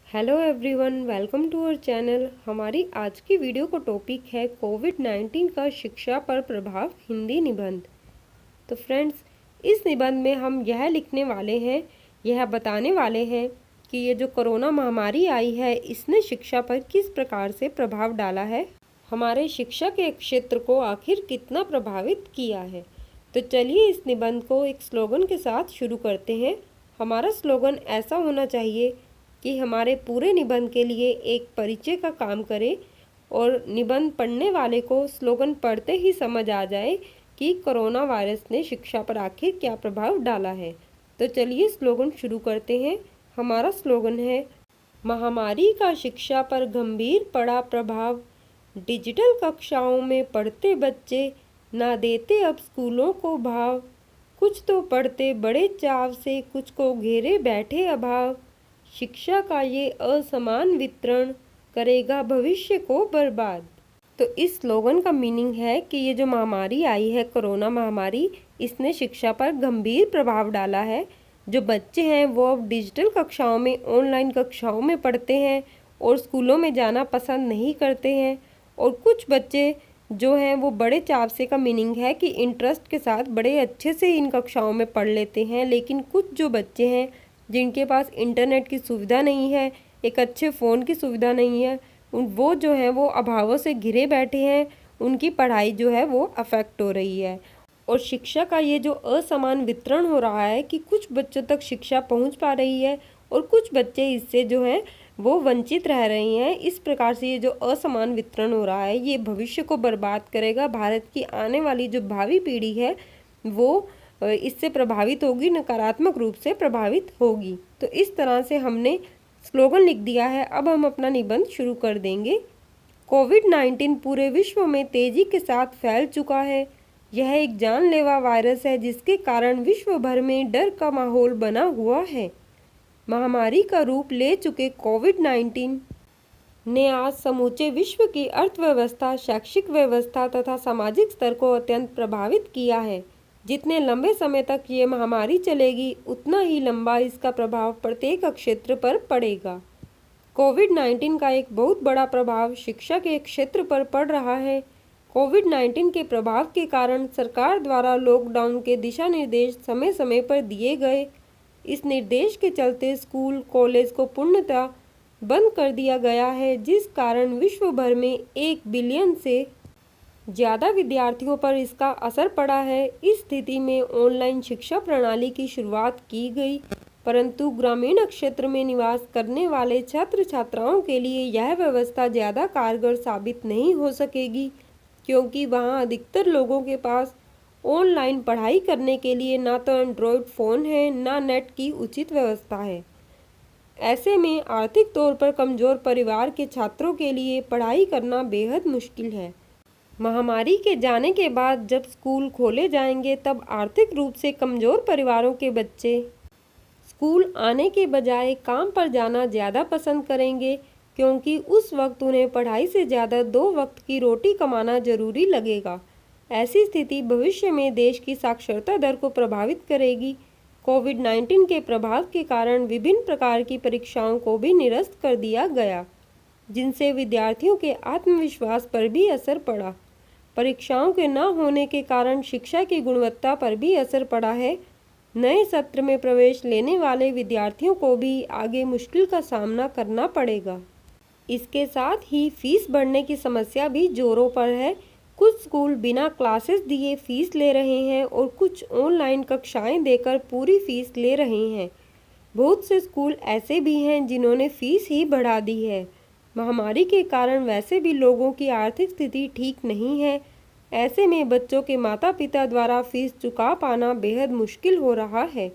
Hello everyone, welcome to our channel. हमारी आज की वीडियो का टॉपिक है कोविड-19 का शिक्षा पर प्रभाव, हिंदी निबंध। तो फ्रेंड्स, इस निबंध में हम यह लिखने वाले हैं, यह बताने वाले हैं कि ये जो कोरोना महामारी आई है इसने शिक्षा पर किस प्रकार से प्रभाव डाला है, हमारे शिक्षा के क्षेत्र को आखिर कितना प्रभावित किया है। तो चलिए इस निबंध को एक स्लोगन के साथ शुरू करते हैं। हमारा स्लोगन ऐसा होना चाहिए कि हमारे पूरे निबंध के लिए एक परिचय का काम करे और निबंध पढ़ने वाले को स्लोगन पढ़ते ही समझ आ जाए कि कोरोना वायरस ने शिक्षा पर आखिर क्या प्रभाव डाला है। तो चलिए स्लोगन शुरू करते हैं। हमारा स्लोगन है, महामारी का शिक्षा पर गंभीर पड़ा प्रभाव। डिजिटल कक्षाओं में पढ़ते बच्चे ना देते अब स्कूलों को भाव। कुछ तो पढ़ते बड़े चाव से, कुछ को घेरे बैठे अभाव। शिक्षा का ये असमान वितरण करेगा भविष्य को बर्बाद। तो इस स्लोगन का मीनिंग है कि ये जो महामारी आई है, कोरोना महामारी, इसने शिक्षा पर गंभीर प्रभाव डाला है। जो बच्चे हैं वो अब डिजिटल कक्षाओं में, ऑनलाइन कक्षाओं में पढ़ते हैं और स्कूलों में जाना पसंद नहीं करते हैं। और कुछ बच्चे जो हैं वो बड़े चाव से का मीनिंग है कि इंटरेस्ट के साथ बड़े अच्छे से इन कक्षाओं में पढ़ लेते हैं। लेकिन कुछ जो बच्चे हैं जिनके पास इंटरनेट की सुविधा नहीं है, एक अच्छे फ़ोन की सुविधा नहीं है, वो जो है वो अभावों से घिरे बैठे हैं। उनकी पढ़ाई जो है वो अफेक्ट हो रही है। और शिक्षा का ये जो असमान वितरण हो रहा है कि कुछ बच्चों तक शिक्षा पहुंच पा रही है और कुछ बच्चे इससे जो हैं वो वंचित रह रहे हैं। इस प्रकार से ये जो असमान वितरण हो रहा है ये भविष्य को बर्बाद करेगा। भारत की आने वाली जो भावी पीढ़ी है वो इससे प्रभावित होगी, नकारात्मक रूप से प्रभावित होगी। तो इस तरह से हमने स्लोगन लिख दिया है। अब हम अपना निबंध शुरू कर देंगे। कोविड-19 पूरे विश्व में तेजी के साथ फैल चुका है। यह एक जानलेवा वायरस है जिसके कारण विश्व भर में डर का माहौल बना हुआ है। महामारी का रूप ले चुके कोविड-19 ने आज समूचे विश्व की अर्थव्यवस्था, शैक्षिक व्यवस्था तथा सामाजिक स्तर को अत्यंत प्रभावित किया है। जितने लंबे समय तक ये महामारी चलेगी उतना ही लंबा इसका प्रभाव प्रत्येक क्षेत्र पर पड़ेगा। कोविड-19 का एक बहुत बड़ा प्रभाव शिक्षा के क्षेत्र पर पड़ रहा है। कोविड-19 के प्रभाव के कारण सरकार द्वारा लॉकडाउन के दिशा निर्देश समय समय पर दिए गए। इस निर्देश के चलते स्कूल, कॉलेज को पूर्णतः बंद कर दिया गया है, जिस कारण विश्व भर में 1 बिलियन से ज़्यादा विद्यार्थियों पर इसका असर पड़ा है। इस स्थिति में ऑनलाइन शिक्षा प्रणाली की शुरुआत की गई, परंतु ग्रामीण क्षेत्र में निवास करने वाले छात्र छात्राओं के लिए यह व्यवस्था ज़्यादा कारगर साबित नहीं हो सकेगी, क्योंकि वहां अधिकतर लोगों के पास ऑनलाइन पढ़ाई करने के लिए ना तो एंड्रॉयड फ़ोन है, ना नेट की उचित व्यवस्था है। ऐसे में आर्थिक तौर पर कमज़ोर परिवार के छात्रों के लिए पढ़ाई करना बेहद मुश्किल है। महामारी के जाने के बाद जब स्कूल खोले जाएंगे तब आर्थिक रूप से कमज़ोर परिवारों के बच्चे स्कूल आने के बजाय काम पर जाना ज़्यादा पसंद करेंगे, क्योंकि उस वक्त उन्हें पढ़ाई से ज़्यादा 2 वक्त की रोटी कमाना जरूरी लगेगा। ऐसी स्थिति भविष्य में देश की साक्षरता दर को प्रभावित करेगी। कोविड-19 के प्रभाव के कारण विभिन्न प्रकार की परीक्षाओं को भी निरस्त कर दिया गया, जिनसे विद्यार्थियों के आत्मविश्वास पर भी असर पड़ा। परीक्षाओं के न होने के कारण शिक्षा की गुणवत्ता पर भी असर पड़ा है। नए सत्र में प्रवेश लेने वाले विद्यार्थियों को भी आगे मुश्किल का सामना करना पड़ेगा। इसके साथ ही फीस बढ़ने की समस्या भी जोरों पर है। कुछ स्कूल बिना क्लासेस दिए फीस ले रहे हैं और कुछ ऑनलाइन कक्षाएं देकर पूरी फीस ले रहे हैं। बहुत से स्कूल ऐसे भी हैं जिन्होंने फीस ही बढ़ा दी है। महामारी के कारण वैसे भी लोगों की आर्थिक स्थिति ठीक नहीं है। ऐसे में बच्चों के माता पिता द्वारा फीस चुका पाना बेहद मुश्किल हो रहा है।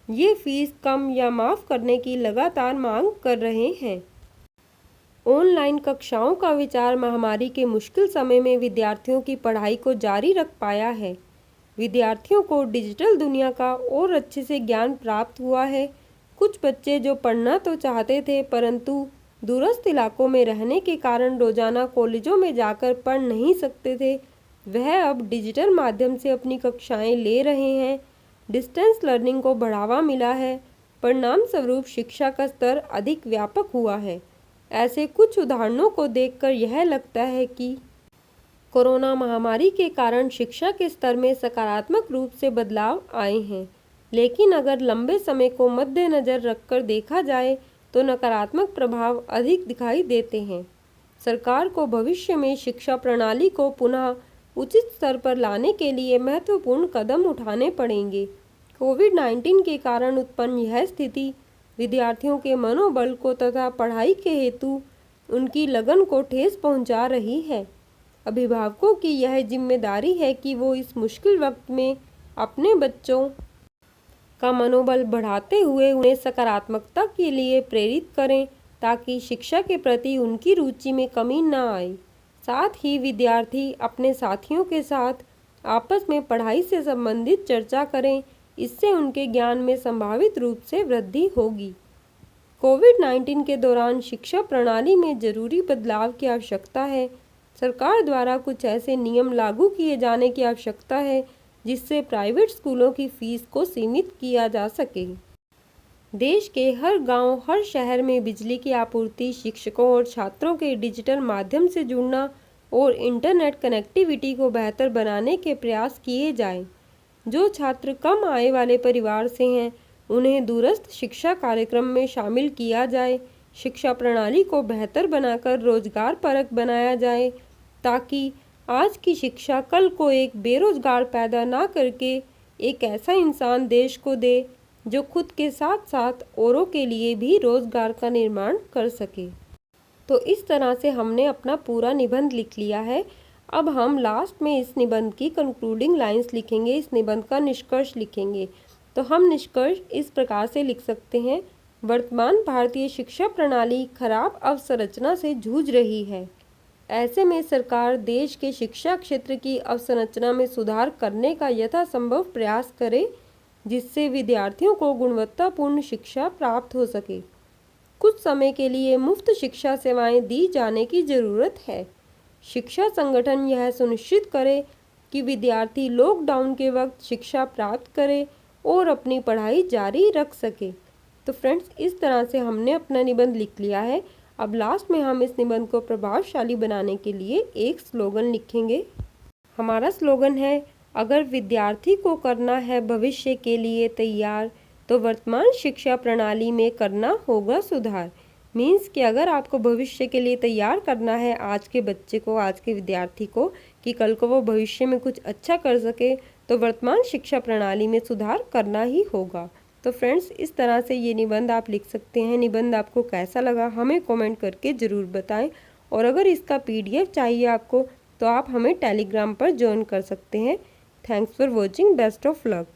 ये फीस कम या माफ़ करने की लगातार मांग कर रहे हैं। ऑनलाइन कक्षाओं का विचार महामारी के मुश्किल समय में विद्यार्थियों की पढ़ाई को जारी रख पाया है। विद्यार्थियों को डिजिटल दुनिया का और अच्छे से ज्ञान प्राप्त हुआ है। कुछ बच्चे जो पढ़ना तो चाहते थे, परंतु दूरस्थ इलाकों में रहने के कारण रोजाना कॉलेजों में जाकर पढ़ नहीं सकते थे, वह अब डिजिटल माध्यम से अपनी कक्षाएं ले रहे हैं। डिस्टेंस लर्निंग को बढ़ावा मिला है। परिणाम स्वरूप शिक्षा का स्तर अधिक व्यापक हुआ है। ऐसे कुछ उदाहरणों को देखकर यह लगता है कि कोरोना महामारी के कारण शिक्षा के स्तर में सकारात्मक रूप से बदलाव आए हैं, लेकिन अगर लंबे समय को मद्देनजर रखकर देखा जाए तो नकारात्मक प्रभाव अधिक दिखाई देते हैं। सरकार को भविष्य में शिक्षा प्रणाली को पुनः उचित स्तर पर लाने के लिए महत्वपूर्ण कदम उठाने पड़ेंगे। कोविड-19 के कारण उत्पन्न यह स्थिति विद्यार्थियों के मनोबल को तथा पढ़ाई के हेतु उनकी लगन को ठेस पहुंचा रही है। अभिभावकों की यह जिम्मेदारी है कि वो इस मुश्किल वक्त में अपने बच्चों का मनोबल बढ़ाते हुए उन्हें सकारात्मकता के लिए प्रेरित करें, ताकि शिक्षा के प्रति उनकी रुचि में कमी न आए। साथ ही विद्यार्थी अपने साथियों के साथ आपस में पढ़ाई से संबंधित चर्चा करें, इससे उनके ज्ञान में संभावित रूप से वृद्धि होगी। कोविड-19 के दौरान शिक्षा प्रणाली में जरूरी बदलाव की आवश्यकता है। सरकार द्वारा कुछ ऐसे नियम लागू किए जाने की आवश्यकता है जिससे प्राइवेट स्कूलों की फीस को सीमित किया जा सके। देश के हर गांव, हर शहर में बिजली की आपूर्ति, शिक्षकों और छात्रों के डिजिटल माध्यम से जुड़ना और इंटरनेट कनेक्टिविटी को बेहतर बनाने के प्रयास किए जाएं। जो छात्र कम आय वाले परिवार से हैं, उन्हें दूरस्थ शिक्षा कार्यक्रम में शामिल किया जाए। शिक्षा प्रणाली को बेहतर बनाकर रोजगार परक बनाया जाए, ताकि आज की शिक्षा कल को एक बेरोजगार पैदा ना करके एक ऐसा इंसान देश को दे जो खुद के साथ साथ औरों के लिए भी रोजगार का निर्माण कर सके। तो इस तरह से हमने अपना पूरा निबंध लिख लिया है। अब हम लास्ट में इस निबंध की कंक्लूडिंग लाइंस लिखेंगे, इस निबंध का निष्कर्ष लिखेंगे। तो हम निष्कर्ष इस प्रकार से लिख सकते हैं। वर्तमान भारतीय शिक्षा प्रणाली खराब अवसंरचना से जूझ रही है। ऐसे में सरकार देश के शिक्षा क्षेत्र की अवसंरचना में सुधार करने का यथासंभव प्रयास करे, जिससे विद्यार्थियों को गुणवत्तापूर्ण शिक्षा प्राप्त हो सके। कुछ समय के लिए मुफ्त शिक्षा सेवाएं दी जाने की जरूरत है। शिक्षा संगठन यह सुनिश्चित करे कि विद्यार्थी लॉकडाउन के वक्त शिक्षा प्राप्त करे और अपनी पढ़ाई जारी रख सके। तो फ्रेंड्स, इस तरह से हमने अपना निबंध लिख लिया है। अब लास्ट में हम इस निबंध को प्रभावशाली बनाने के लिए एक स्लोगन लिखेंगे। हमारा स्लोगन है, अगर विद्यार्थी को करना है भविष्य के लिए तैयार, तो वर्तमान शिक्षा प्रणाली में करना होगा सुधार। मीन्स कि अगर आपको भविष्य के लिए तैयार करना है आज के बच्चे को, आज के विद्यार्थी को, कि कल को वो भविष्य में कुछ अच्छा कर सके, तो वर्तमान शिक्षा प्रणाली में सुधार करना ही होगा। तो फ्रेंड्स, इस तरह से ये निबंध आप लिख सकते हैं। निबंध आपको कैसा लगा हमें कमेंट करके ज़रूर बताएं। और अगर इसका PDF चाहिए आपको, तो आप हमें टेलीग्राम पर ज्वाइन कर सकते हैं। Thanks for watching. Best of luck.